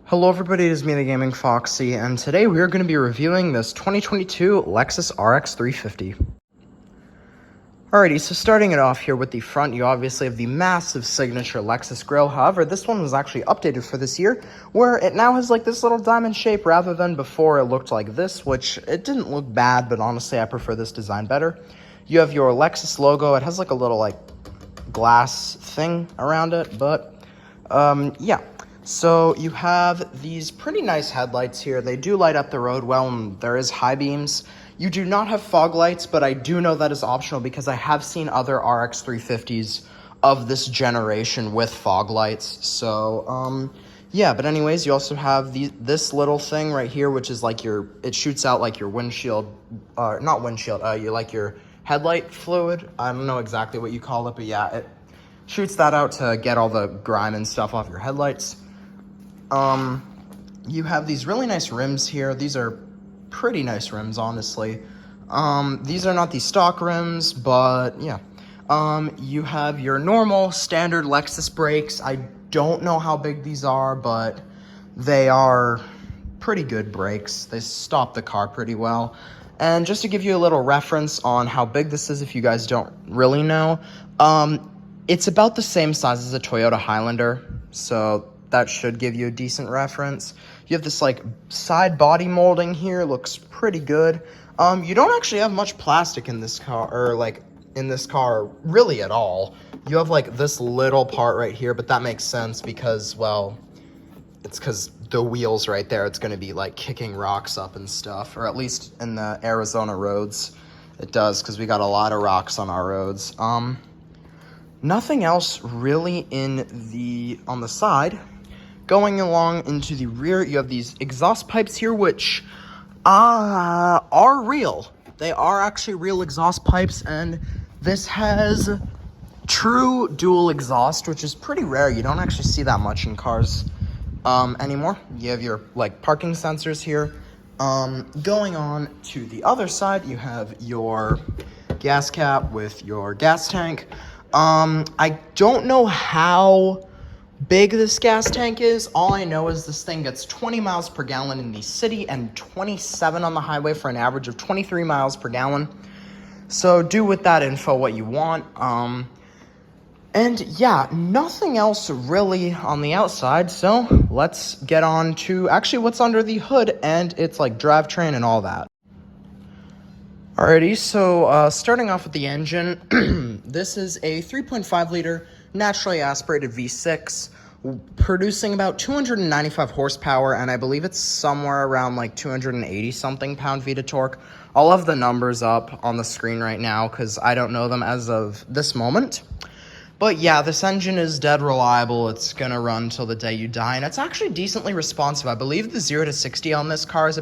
Hello everybody, it is me, the Gaming Foxy, and today we are going to be reviewing this 2022 Lexus RX 350. Alrighty, so starting it off here with the front, you obviously have the massive signature Lexus grille. However, this one was actually updated for this year, where it now has like this little diamond shape rather than before it looked like this, which it didn't look bad, but honestly I prefer this design better. You have your Lexus logo. It has like a little like glass thing around it, but yeah. So you have these pretty nice headlights here. They do light up the road well, and there is high beams. You do not have fog lights, but I do know that is optional because I have seen other RX 350s of this generation with fog lights. So, yeah, but anyways, you also have this little thing right here, which is like it shoots out like your windshield, not windshield, you like your headlight fluid. I don't know exactly what you call it, but yeah, it shoots that out to get all the grime and stuff off your headlights. You have these really nice rims here. These are pretty nice rims, honestly. These are not the stock rims, but yeah. You have your normal standard Lexus brakes. I don't know how big these are, but they are pretty good brakes. They stop the car pretty well. And just to give you a little reference on how big this is, if you guys don't really know, it's about the same size as a Toyota Highlander, so that should give you a decent reference. You have this like side body molding here, looks pretty good. You don't actually have much plastic in this car, or like in this car really at all. You have like this little part right here, but that makes sense because, well, it's because the wheels right there, it's going to be like kicking rocks up and stuff, or at least in the Arizona roads it does, because we got a lot of rocks on our roads. Nothing else really on the side. Going along into the rear, you have these exhaust pipes here, which are real. They are actually real exhaust pipes, and this has true dual exhaust, which is pretty rare. You don't actually see that much in cars anymore. You have your like parking sensors here. Going on to the other side, you have your gas cap with your gas tank. I don't know how big this gas tank is. All I know is this thing gets 20 miles per gallon in the city and 27 on the highway for an average of 23 miles per gallon. So do with that info what you want. And yeah, nothing else really on the outside. So let's get on to actually what's under the hood, and it's like drivetrain and all that. Alrighty, so starting off with the engine, this is a 3.5 liter naturally aspirated V6, producing about 295 horsepower, and I believe it's somewhere around like 280 something pound-feet of torque. I'll have the numbers up on the screen right now because I don't know them as of this moment. But yeah, this engine is dead reliable. It's gonna run till the day you die, and it's actually decently responsive. I believe the 0 to 60 on this car is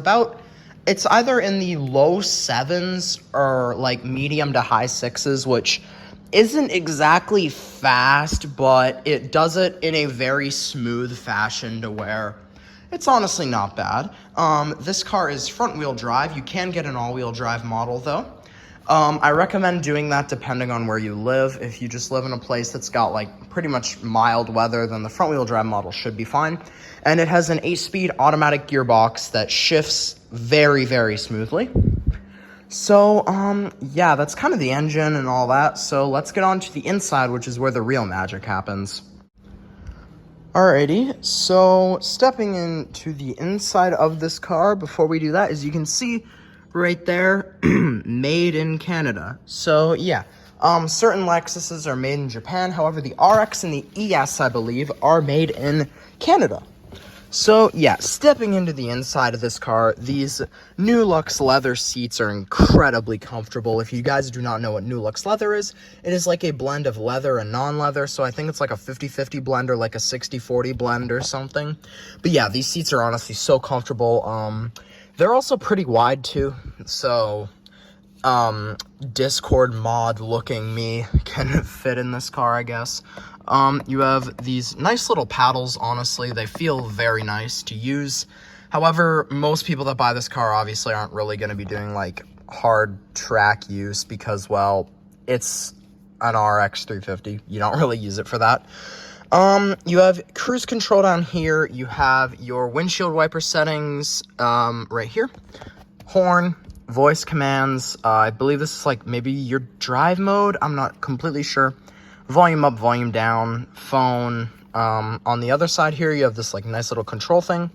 it's either in the low 7s or like medium to high 6s, which isn't exactly fast, but it does it in a very smooth fashion to where it's honestly not bad. This car is front-wheel drive. You can get an all-wheel drive model, though. I recommend doing that depending on where you live. If you just live in a place that's got like pretty much mild weather, then the front-wheel drive model should be fine. And it has an 8-speed automatic gearbox that shifts very, very smoothly. So, yeah, that's kind of the engine and all that. So let's get on to the inside, which is where the real magic happens. Alrighty, so stepping into the inside of this car, before we do that, as you can see right there, made in Canada. So, yeah, certain Lexuses are made in Japan. However, the RX and the ES, I believe, are made in Canada. So, yeah, stepping into the inside of this car, these New Lux leather seats are incredibly comfortable. If you guys do not know what New Lux leather is, it is like a blend of leather and non-leather, so I think it's like a 50-50 blend or like a 60-40 blend or something. But yeah, these seats are honestly so comfortable. They're also pretty wide too, so Discord mod looking me can fit in this car, I guess. You have these nice little paddles. Honestly, they feel very nice to use. However, most people that buy this car obviously aren't really going to be doing like hard track use because, well, it's an RX 350. You don't really use it for that. You have cruise control down here. You have your windshield wiper settings, right here. Horn, voice commands. I believe this is like maybe your drive mode. I'm not completely sure. Volume up, volume down, phone. On the other side here, you have this like nice little control thing.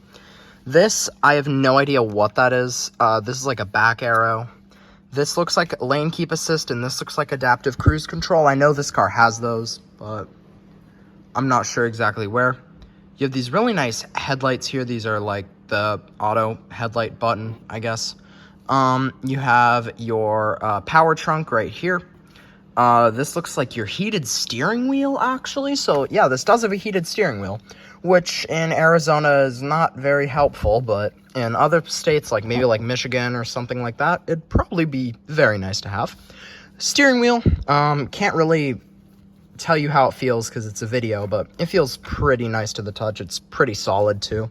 This, I have no idea what that is. This is like a back arrow. This looks like lane keep assist, and this looks like adaptive cruise control. I know this car has those, but I'm not sure exactly where. You have these really nice headlights here. These are like the auto headlight button, I guess. You have your power trunk right here. This looks like your heated steering wheel, actually. So, yeah, this does have a heated steering wheel, which in Arizona is not very helpful, but in other states, like maybe like Michigan or something like that, it'd probably be very nice to have. Steering wheel, can't really tell you how it feels because it's a video, but it feels pretty nice to the touch. It's pretty solid, too.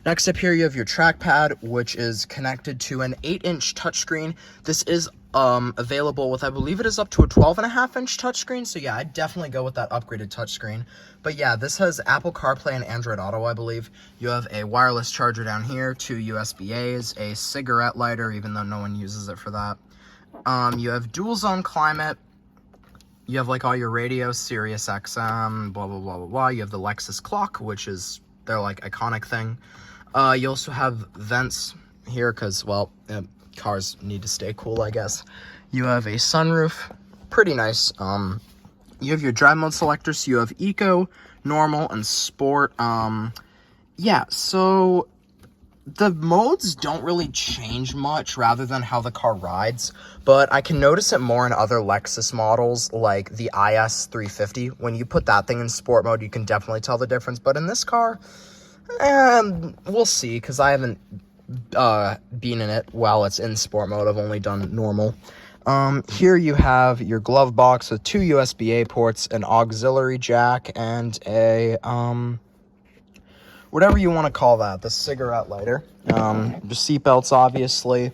Next up here, you have your trackpad, which is connected to an 8-inch touchscreen. This is available with, I believe it is up to a 12.5-inch touchscreen. So yeah, I'd definitely go with that upgraded touchscreen. But yeah, this has Apple CarPlay and Android Auto, I believe. You have a wireless charger down here, 2 USB-As, a cigarette lighter, even though no one uses it for that. You have dual zone climate. You have like all your radios, Sirius XM, blah, blah, blah, blah, blah. You have the Lexus clock, which is their like iconic thing. You also have vents here because, well, cars need to stay cool, I guess. You have a sunroof, pretty nice. You have your drive mode selector, so you have eco, normal, and sport. Yeah, so the modes don't really change much rather than how the car rides, but I can notice it more in other Lexus models like the IS 350. When you put that thing in sport mode, you can definitely tell the difference, but in this car, we'll see, because I haven't been in it while it's in sport mode. I've only done normal. Here you have your glove box with 2 USB-A ports, an auxiliary jack, and a whatever you want to call that, the cigarette lighter. The seat belts, obviously.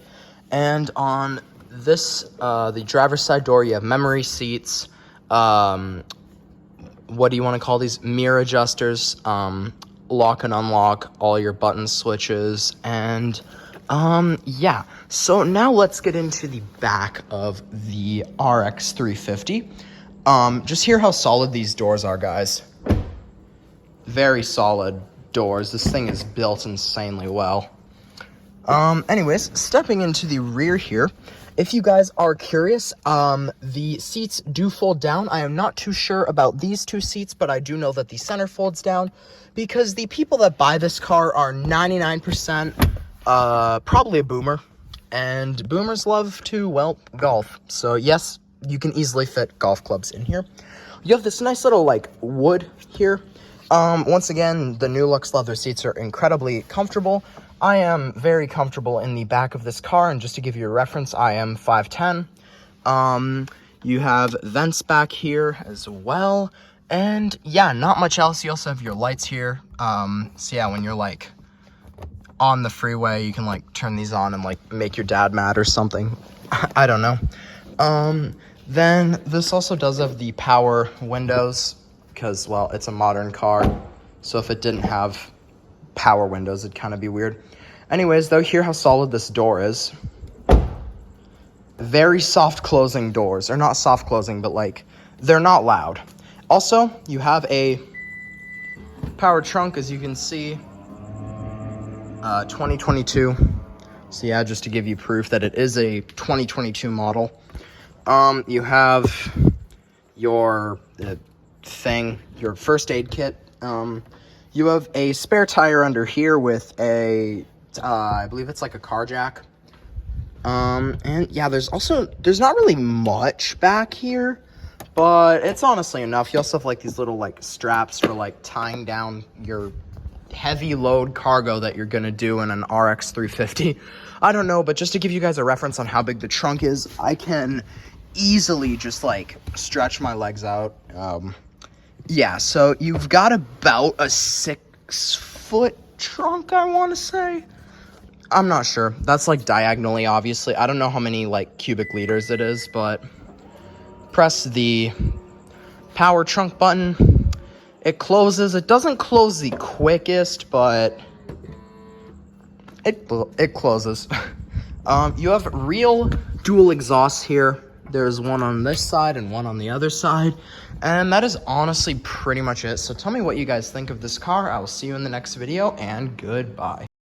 And on this, the driver's side door, you have memory seats. What do you want to call these? Mirror adjusters. Lock and unlock, all your button switches, and yeah. So now let's get into the back of the RX 350. Just hear how solid these doors are, guys. Very solid doors. This thing is built insanely well. Anyways, stepping into the rear here, if you guys are curious, the seats do fold down. I am not too sure about these 2 seats, but I do know that the center folds down because the people that buy this car are 99% probably a boomer, and boomers love to, well, golf. So yes, you can easily fit golf clubs in here. You have this nice little like wood here. Once again, the new Lux leather seats are incredibly comfortable. I am very comfortable in the back of this car, and just to give you a reference, I am 5'10". You have vents back here as well, and yeah, not much else. You also have your lights here. So yeah, when you're like on the freeway, you can like turn these on and like make your dad mad or something. I don't know. Then this also does have the power windows because, well, it's a modern car. So if it didn't have power windows, it'd kind of be weird. Anyways, though, hear how solid this door is. Very soft closing doors. Or not soft closing, but like, they're not loud. Also, you have a power trunk, as you can see. 2022. So yeah, just to give you proof that it is a 2022 model. You have your thing, your first aid kit. You have a spare tire under here with a, I believe it's like a car jack. And yeah, there's not really much back here, but it's honestly enough. You also have like these little like straps for like tying down your heavy load cargo that you're gonna do in an RX 350. I don't know, but just to give you guys a reference on how big the trunk is, I can easily just like stretch my legs out. Yeah, so you've got about a 6-foot trunk, I want to say. I'm not sure. That's like diagonally, obviously. I don't know how many like cubic liters it is, but press the power trunk button. It closes. It doesn't close the quickest, but it closes. You have real dual exhausts here. There's one on this side and one on the other side. And that is honestly pretty much it. So tell me what you guys think of this car. I will see you in the next video, and goodbye.